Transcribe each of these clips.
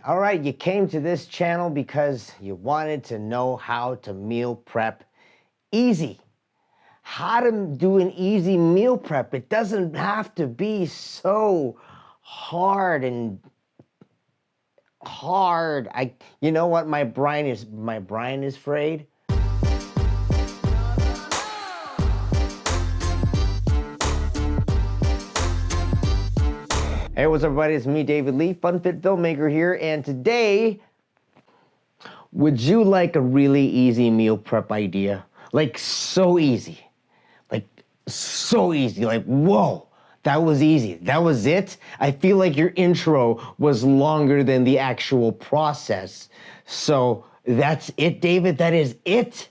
All right, you came to this channel because you wanted to know how to meal prep easy. How to do an easy meal prep. It doesn't have to be so hard and hard. You know what? My brain is frayed. Hey, what's up, everybody? It's me, David Lee, Fun Fit Filmmaker here, and today, would you like a really easy meal prep idea? Like so easy. Like so easy. Like, whoa, that was easy. That was it? I feel like your intro was longer than the actual process. So that's it, David? That is it?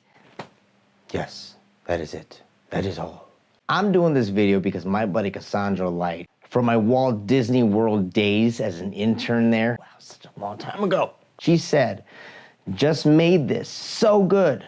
Yes, that is it. That is all. I'm doing this video because my buddy Cassandra Light, from my Walt Disney World days as an intern there, wow, such a long time ago, she said, just made this so good.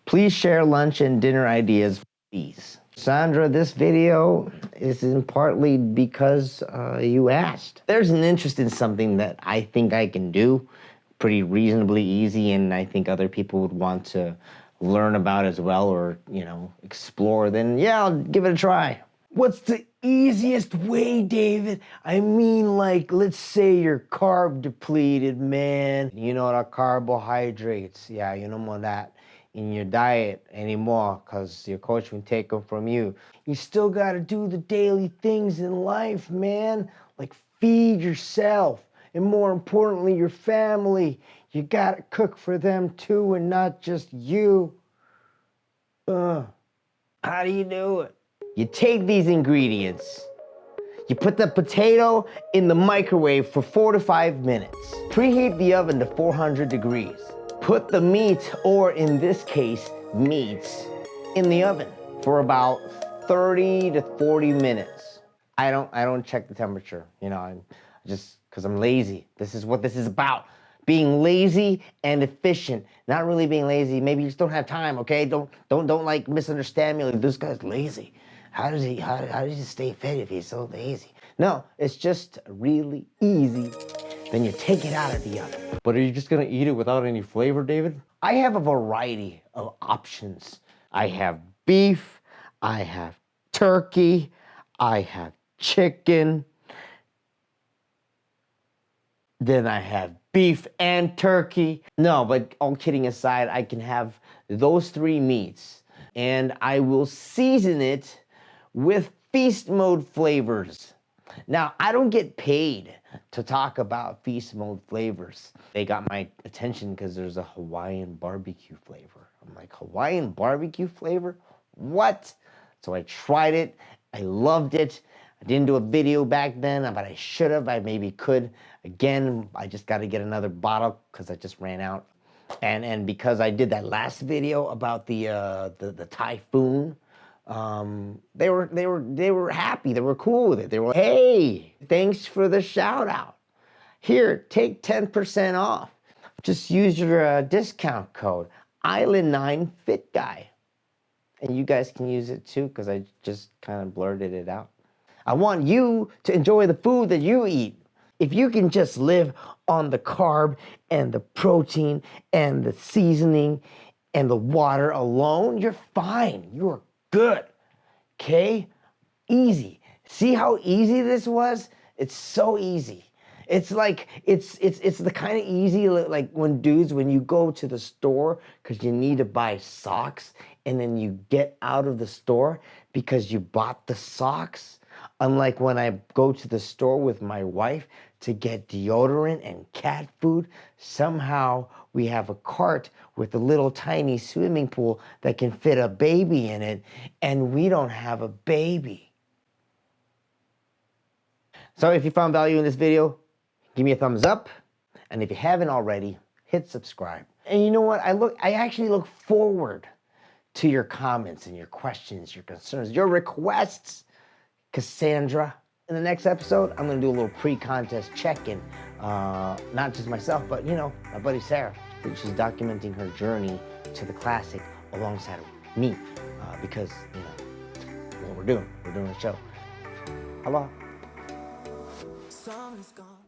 Please share lunch and dinner ideas, please. Sandra, this video is in partly because you asked. There's an interest in something that I think I can do pretty reasonably easy, and I think other people would want to learn about as well, or, you know, explore, then yeah, I'll give it a try. What's the easiest way, David? I mean, like, let's say you're carb depleted, man. You know the carbohydrates, yeah, you don't want that in your diet anymore because your coach will take them from you. You still got to do the daily things in life, man, like feed yourself, and more importantly, your family. You got to cook for them too, and not just you. How do you do it? You take these ingredients, you put the potato in the microwave for 4 to 5 minutes. Preheat the oven to 400 degrees. Put the meat, or in this case, meats, in the oven for about 30 to 40 minutes. I don't check the temperature, you know, I'm just, because I'm lazy. This is what this is about. Being lazy and efficient. Not really being lazy. Maybe you just don't have time, okay? Don't like misunderstand me. Like, this guy's lazy. How does he stay fit if he's so lazy? No, it's just really easy. Then you take it out of the oven. But are you just gonna eat it without any flavor, David? I have a variety of options. I have beef, I have turkey, I have chicken, then I have beef and turkey. No, but all kidding aside, I can have those 3 meats, and I will season it with feast mode flavors. Now, I don't get paid to talk about feast mode flavors. They got my attention because there's a Hawaiian barbecue flavor. I'm like, Hawaiian barbecue flavor? What? So I tried it. I loved it. I didn't do a video back then, but I should have. I maybe could. Again, I just got to get another bottle because I just ran out. And because I did that last video about the typhoon, they were happy. They were cool with it. They were, hey, thanks for the shout out. Here, take 10% off. Just use your discount code Island9FitGuy, and you guys can use it too because I just kind of blurted it out. I want you to enjoy the food that you eat. If you can just live on the carb and the protein and the seasoning and the water alone, you're fine. You're good. Okay? Easy. See how easy this was? It's so easy. It's like, it's the kind of easy, like when you go to the store because you need to buy socks, and then you get out of the store because you bought the socks. Unlike when I go to the store with my wife to get deodorant and cat food, somehow we have a cart with a little tiny swimming pool that can fit a baby in it, and we don't have a baby. So if you found value in this video, give me a thumbs up, and if you haven't already, hit subscribe. And you know what? I actually look forward to your comments and your questions, your concerns, your requests, Cassandra. In the next episode, I'm gonna do a little pre-contest check-in. Not just myself, but you know, my buddy Sarah. She's documenting her journey to the classic alongside me, because, you know, what we're doing a show. Aloha.